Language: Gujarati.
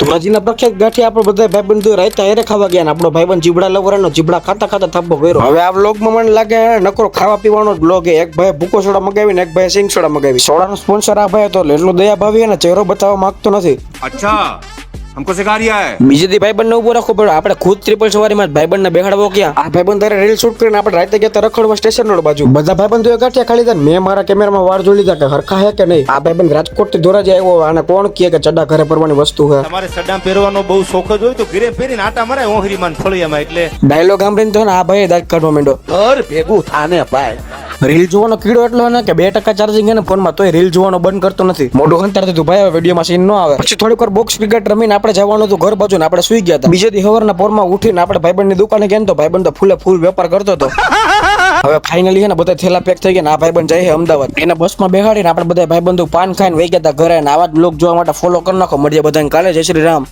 ધોરાજીના પ્રખ્યાત ગાંઠિયા આપણે બધા ભાઈબંધો રહેતા હેરે ખાવા ગયા ને આપણો ભાઈબંધ જીબડા લવરાનો જીબડા ખાતા ખાતા થપ્પો કર્યો. હવે આ વ્લોગમાં મને લાગે નકરો ખાવા પીવાનો જ વ્લોગ. એક ભાઈ ભૂકો સોડા મગાવી ને એક ભાઈ સિંગ સોડા મગાવી. સોડાનો સ્પોન્સર આ ભાઈ હતો એટલો દયા ભાવી ને ચહેરો બતાવવા માંગતો નથી. अच्छा हमको सिखा रिया है. બીજે દી ભાઈબંધને ઉભો રાખવો પડ્યો. આપણે ખુદ ટ્રિપલ સવારીમાં જ ભાઈબંધને બેહાડવો ક્યાં. આ ભાઈબંધ તારે રીલ શૂટ કરીને આપણે રાતે ગયા રખડવા સ્ટેશન રોડ બાજુ. બધા ભાઈબંધોએ ગાંઠિયા ખાલી હતા. મેં મારા કેમેરામાં વાળ જોઈ લીધા કે હરખા હે કે નહીં. આ ભાઈબંધ રાજકોટ થી ધોરાજી આવ્યો અને કોણ કહે કે ચડા ઘરે પરવાની વસ્તુ છે. તમારે સડામ પહેરવાનો બહુ શોખ જ હોય તો ઘરે પહેરીને આટા મારે ઓહરીમાં ફળિયામાં એટલે ડાયલોગ સાંભળીને તો ને આ ભાઈ દાંત કાઢવા માંડ્યો. ઘર ભેગું થાને ભાઈ. રીલ જોવાનો કીડો એટલો ને કે 2% ચાર્જિંગ હે ને ફોનમાં તોય રીલ જોવાનો બંધ કરતો નથી. મોઢું હંતાડતું તું ભાઈ હવે વિડીયોમાં સીન ન આવે. પછી થોડીક વાર બોક્સ ક્રિકેટ રમીને આપણે જવાનું હતું ઘર બાજુ ને આપણે સુઈ ગયા હતા. બીજે દી સવારના પોરમાં ઉઠીને આપણે ભાઈબંધની દુકાને ગયા તો ભાઈબંધ તો ફૂલ વેપાર કરતો હતો. હવે ફાઇનલી ને બધા થેલા પેક થઈ ગયા ને આ ભાઈબંધ જાય છે અમદાવાદ. એને બસમાં બેહાડીને આપણે બધા ભાઈબંધો પાન ખાઈને વહી ગયા હતા ઘરે. આવા જ બ્લોગ જોવા માટે ફોલો કરી નાખો. મળીએ બધાને કાલે. જય શ્રી રામ.